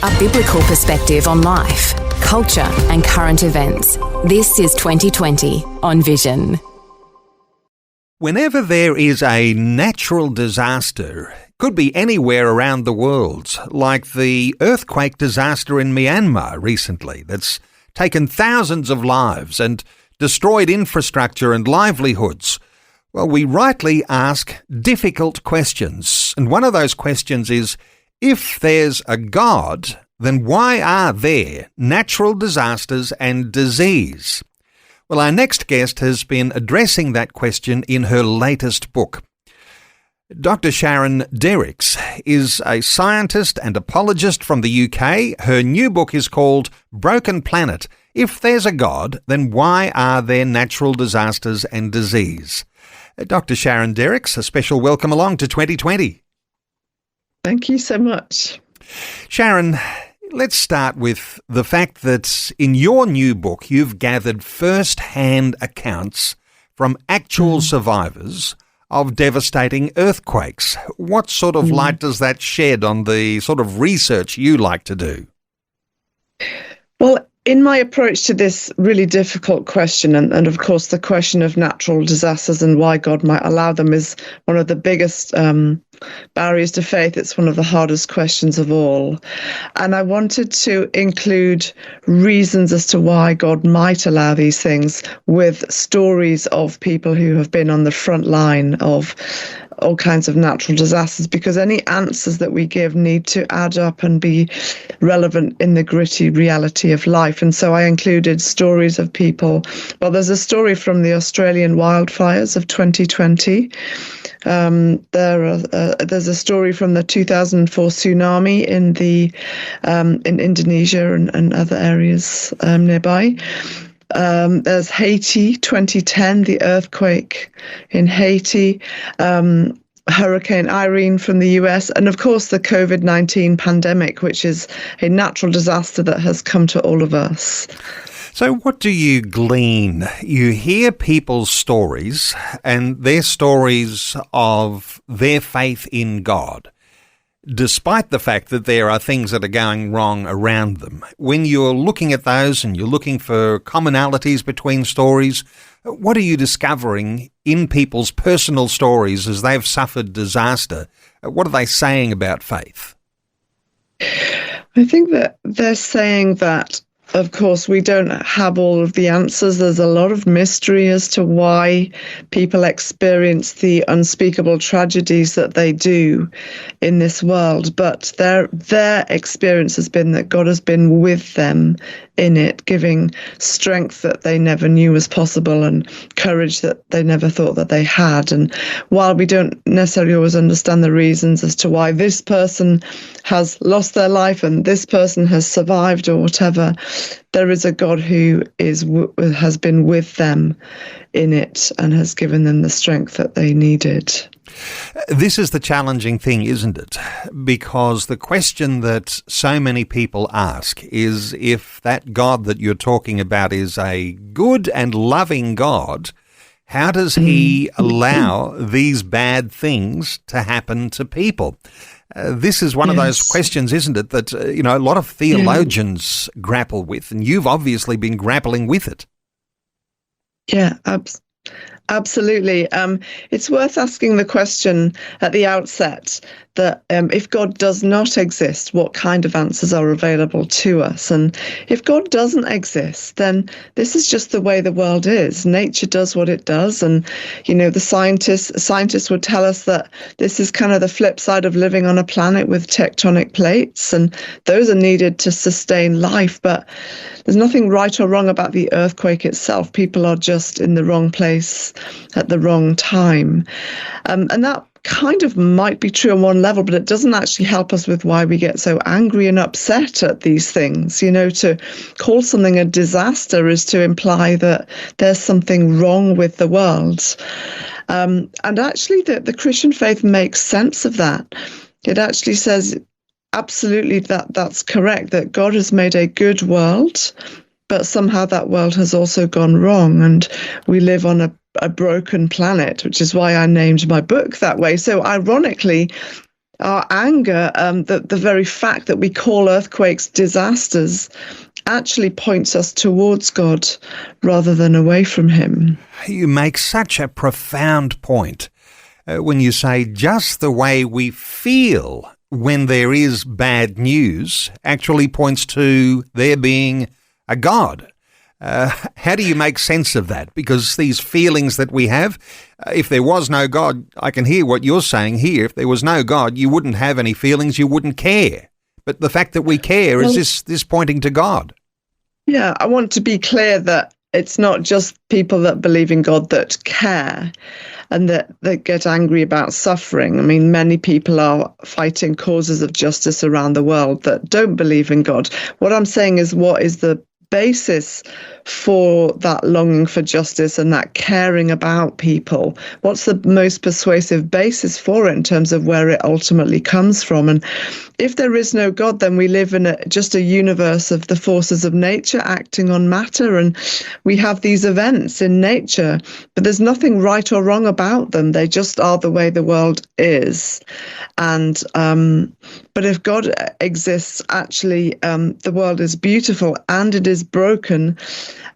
a biblical perspective on life, culture and current events. This is 2020 on Vision. Whenever there is a natural disaster, could be anywhere around the world, like the earthquake disaster in Myanmar recently that's taken thousands of lives and destroyed infrastructure and livelihoods. Well, we rightly ask difficult questions. And one of those questions is, if there's a God, then why are there natural disasters and disease? Well, our next guest has been addressing that question in her latest book. Dr. Sharon Dirckx is a scientist and apologist from the UK. Her new book is called Broken Planet. If there's a God, then why are there natural disasters and disease? Dr. Sharon Dirckx, a special welcome along to 2020. Thank you so much. Sharon, let's start with the fact that in your new book, you've gathered first-hand accounts from actual survivors of devastating earthquakes. What sort of light does that shed on the sort of research you like to do? Well, in my approach to this really difficult question, and of course the question of natural disasters and why God might allow them is one of the biggest barriers to faith. It's one of the hardest questions of all. And I wanted to include reasons as to why God might allow these things with stories of people who have been on the front line of all kinds of natural disasters, because any answers that we give need to add up and be relevant in the gritty reality of life. And so I included stories of people. Well, there's a story from the Australian wildfires of 2020. There's a story from the 2004 tsunami in Indonesia and other areas nearby. There's Haiti, 2010, the earthquake in Haiti, Hurricane Irene from the US, and of course the COVID-19 pandemic, which is a natural disaster that has come to all of us. So what do you glean? You hear people's stories and their stories of their faith in God, despite the fact that there are things that are going wrong around them. When you're looking at those and you're looking for commonalities between stories, what are you discovering in people's personal stories as they've suffered disaster? What are they saying about faith? I think that they're saying that, of course, we don't have all of the answers. There's a lot of mystery as to why people experience the unspeakable tragedies that they do in this world. But their experience has been that God has been with them in it, giving strength that they never knew was possible and courage that they never thought that they had. And while we don't necessarily always understand the reasons as to why this person has lost their life and this person has survived or whatever, there is a God who has been with them in it and has given them the strength that they needed. This is the challenging thing, isn't it? Because the question that so many people ask is, if that God that you're talking about is a good and loving God, how does he allow these bad things to happen to people? This is one of those questions, isn't it, that a lot of theologians grapple with, and you've obviously been grappling with it. Yeah, absolutely. It's worth asking the question at the outset that if God does not exist, what kind of answers are available to us? And if God doesn't exist, then this is just the way the world is. Nature does what it does. And, the scientists would tell us that this is kind of the flip side of living on a planet with tectonic plates. And those are needed to sustain life. But there's nothing right or wrong about the earthquake itself. People are just in the wrong place at the wrong time. And that kind of might be true on one level, but it doesn't actually help us with why we get so angry and upset at these things. To call something a disaster is to imply that there's something wrong with the world. And actually, the Christian faith makes sense of that. It actually says absolutely that's correct, that God has made a good world, but somehow that world has also gone wrong, and we live on a broken planet, which is why I named my book that way. So ironically, our anger, the very fact that we call earthquakes disasters, actually points us towards God rather than away from him. You make such a profound point when you say just the way we feel when there is bad news actually points to there being a God. How do you make sense of that? Because these feelings that we have, if there was no God, I can hear what you're saying here. If there was no God, you wouldn't have any feelings, you wouldn't care. But the fact that we care, is this pointing to God? Yeah, I want to be clear that it's not just people that believe in God that care and that get angry about suffering. I mean, many people are fighting causes of justice around the world that don't believe in God. What I'm saying is, what is the basis for that longing for justice and that caring about people? What's the most persuasive basis for it in terms of where it ultimately comes from? And if there is no God, then we live in just a universe of the forces of nature acting on matter, and we have these events in nature, but there's nothing right or wrong about them. They just are the way the world is. And but if God exists, actually, the world is beautiful and it is broken.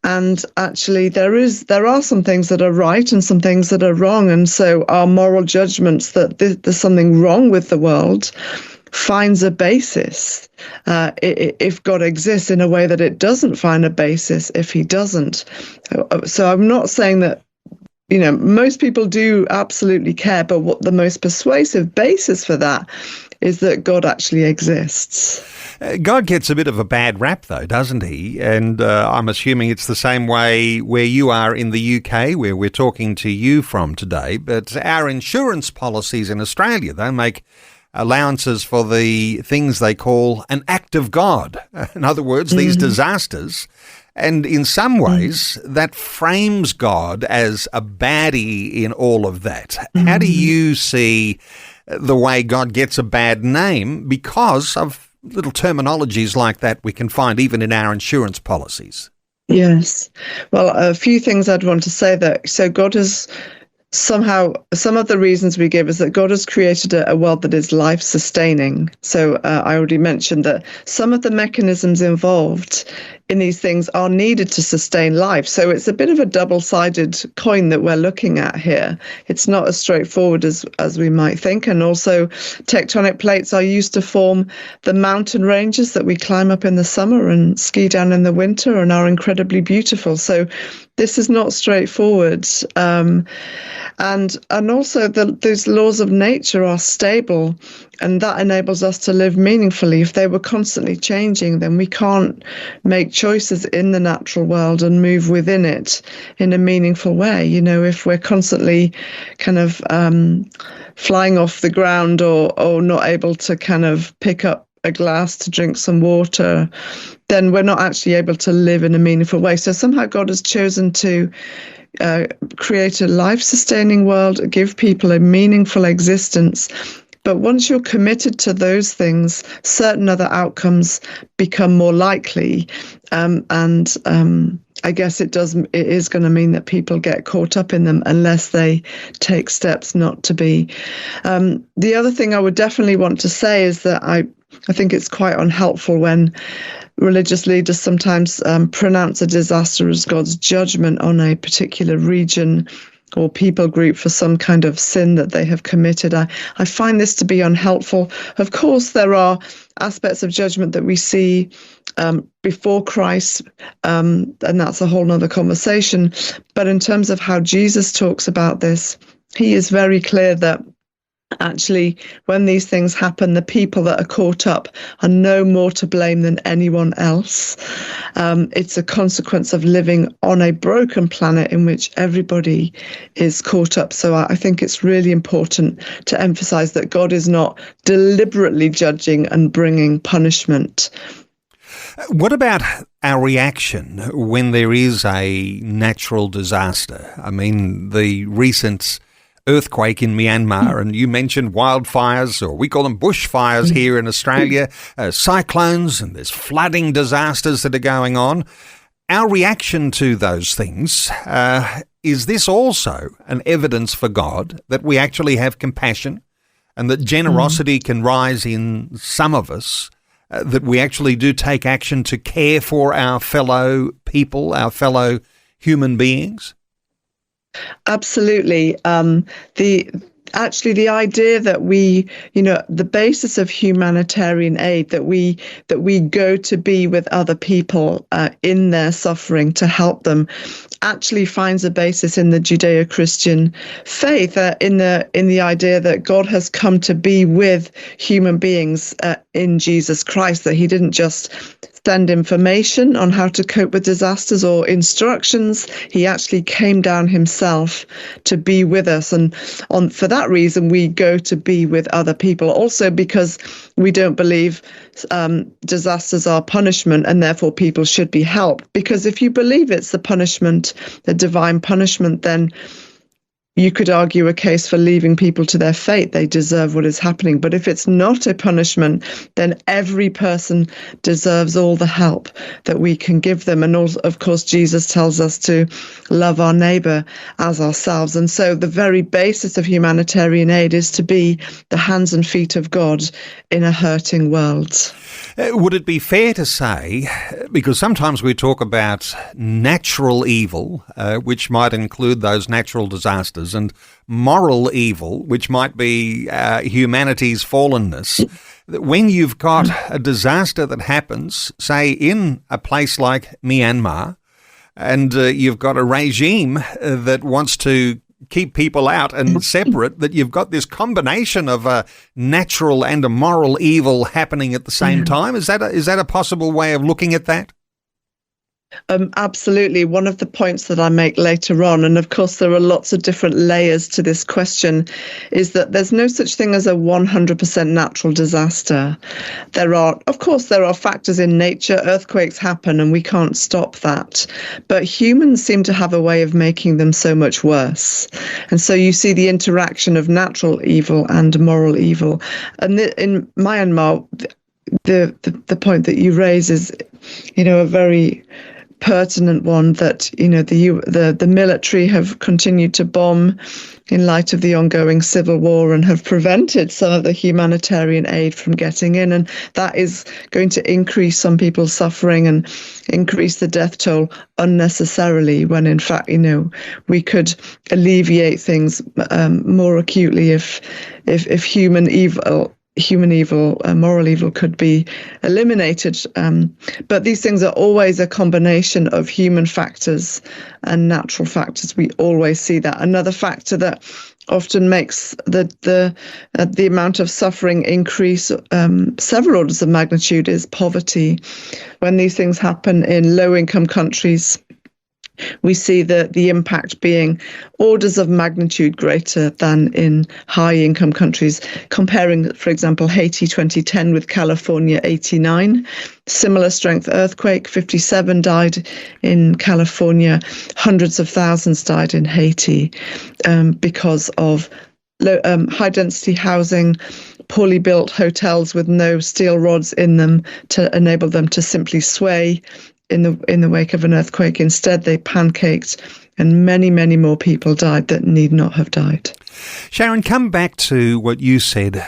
And actually, there are some things that are right and some things that are wrong. And so our moral judgments that there's something wrong with the world finds a basis if God exists, in a way that it doesn't find a basis if he doesn't. So I'm not saying that, most people do absolutely care, but what the most persuasive basis for that is that God actually exists. God gets a bit of a bad rap, though, doesn't he? And I'm assuming it's the same way where you are in the UK, where we're talking to you from today. But our insurance policies in Australia, they make allowances for the things they call an act of God. In other words, these disasters. And in some ways, that frames God as a baddie in all of that. How do you see the way God gets a bad name because of little terminologies like that we can find even in our insurance policies? Yes. Well, a few things I'd want to say that. So God has somehow, some of the reasons we give is that God has created a world that is life-sustaining. So I already mentioned that some of the mechanisms involved in these things are needed to sustain life. So it's a bit of a double-sided coin that we're looking at here. It's not as straightforward as we might think. And also, tectonic plates are used to form the mountain ranges that we climb up in the summer and ski down in the winter and are incredibly beautiful. So this is not straightforward. And also those laws of nature are stable, and that enables us to live meaningfully. If they were constantly changing, then we can't make choices in the natural world and move within it in a meaningful way. If we're constantly kind of flying off the ground or not able to kind of pick up a glass to drink some water, then we're not actually able to live in a meaningful way. So somehow God has chosen to create a life-sustaining world, give people a meaningful existence. But once you're committed to those things, certain other outcomes become more likely. I guess it is going to mean that people get caught up in them unless they take steps not to be. The other thing I would definitely want to say is that I think it's quite unhelpful when religious leaders sometimes pronounce a disaster as God's judgment on a particular region or people group for some kind of sin that they have committed. I find this to be unhelpful. Of course, there are aspects of judgment that we see before Christ, and that's a whole nother conversation. But in terms of how Jesus talks about this, he is very clear that actually, when these things happen, the people that are caught up are no more to blame than anyone else. It's a consequence of living on a broken planet in which everybody is caught up. So I think it's really important to emphasize that God is not deliberately judging and bringing punishment. What about our reaction when there is a natural disaster? I mean, the recent earthquake in Myanmar, and you mentioned wildfires, or we call them bushfires here in Australia, cyclones, and there's flooding disasters that are going on. Our reaction to those things, is this also an evidence for God that we actually have compassion and that generosity can rise in some of us, that we actually do take action to care for our fellow people, our fellow human beings? Absolutely. The idea that we, the basis of humanitarian aid, that we go to be with other people in their suffering to help them, actually finds a basis in the Judeo-Christian faith, in the idea that God has come to be with human beings in Jesus Christ, that he didn't just send information on how to cope with disasters or instructions. He actually came down himself to be with us. And for that reason, we go to be with other people. Also because we don't believe disasters are punishment and therefore people should be helped. Because if you believe it's the punishment, the divine punishment, then you could argue a case for leaving people to their fate. They deserve what is happening. But if it's not a punishment, then every person deserves all the help that we can give them. And also, of course, Jesus tells us to love our neighbor as ourselves. And so the very basis of humanitarian aid is to be the hands and feet of God in a hurting world. Would it be fair to say, because sometimes we talk about natural evil, which might include those natural disasters, and moral evil, which might be humanity's fallenness, that when you've got a disaster that happens, say in a place like Myanmar, and you've got a regime that wants to keep people out and separate, that you've got this combination of a natural and a moral evil happening at the same time? Is that a possible way of looking at that? Absolutely. One of the points that I make later on, and of course there are lots of different layers to this question, is that there's no such thing as a 100% natural disaster. There are factors in nature. Earthquakes happen and we can't stop that. But humans seem to have a way of making them so much worse. And so you see the interaction of natural evil and moral evil. And in Myanmar, the point that you raise is, a very pertinent one, that the military have continued to bomb in light of the ongoing civil war and have prevented some of the humanitarian aid from getting in, and that is going to increase some people's suffering and increase the death toll unnecessarily, when in fact we could alleviate things more acutely if moral evil could be eliminated. But these things are always a combination of human factors and natural factors. We always see that. Another factor that often makes the amount of suffering increase several orders of magnitude is poverty. When these things happen in low-income countries, we see the impact being orders of magnitude greater than in high-income countries. Comparing, for example, Haiti 2010 with California 89, similar strength earthquake, 57 died in California, hundreds of thousands died in Haiti because of high-density housing, poorly built hotels with no steel rods in them to enable them to simply sway in the wake of an earthquake. Instead, they pancaked, and many, many more people died that need not have died. Sharon, come back to what you said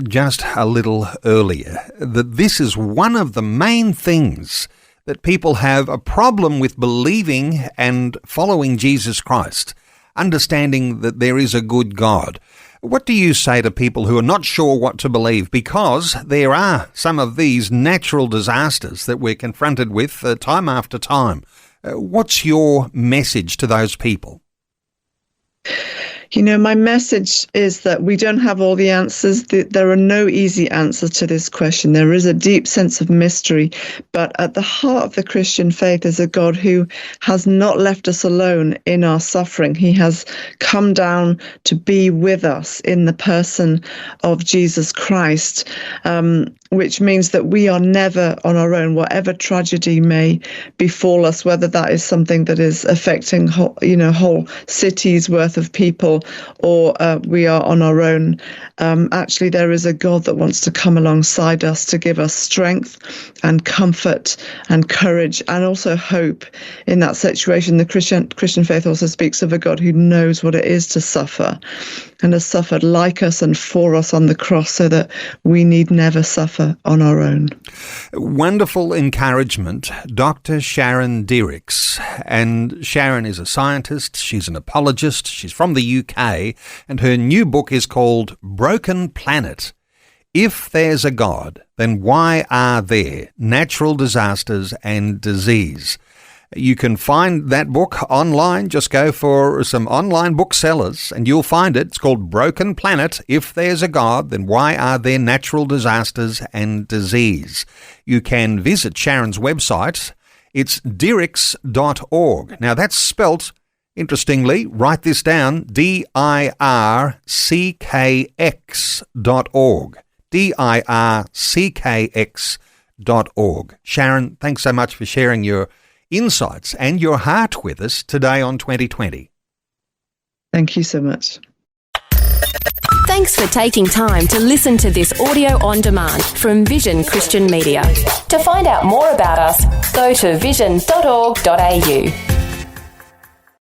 just a little earlier, that this is one of the main things that people have a problem with believing and following Jesus Christ, understanding that there is a good God. What do you say to people who are not sure what to believe? Because there are some of these natural disasters that we're confronted with time after time. What's your message to those people? My message is that we don't have all the answers. There are no easy answers to this question. There is a deep sense of mystery, but at the heart of the Christian faith is a God who has not left us alone in our suffering. He has come down to be with us in the person of Jesus Christ. which means that we are never on our own, whatever tragedy may befall us, whether that is something that is affecting whole cities worth of people, or we are on our own. Actually, there is a God that wants to come alongside us to give us strength and comfort and courage and also hope in that situation. The Christian faith also speaks of a God who knows what it is to suffer and has suffered like us and for us on the cross so that we need never suffer on our own. Wonderful encouragement, Dr. Sharon Dirckx. And Sharon is a scientist, she's an apologist, she's from the UK, and her new book is called Broken Planet. If there's a God, then why are there natural disasters and disease? You can find that book online. Just go for some online booksellers and you'll find it. It's called Broken Planet. If there's a God, then why are there natural disasters and disease? You can visit Sharon's website. It's dirckx.org. Now that's spelt, interestingly, write this down, dirckx.org. dirckx.org. Sharon, thanks so much for sharing your insights and your heart with us today on 2020. Thank you so much. Thanks for taking time to listen to this audio on demand from Vision Christian Media. To find out more about us, go to vision.org.au.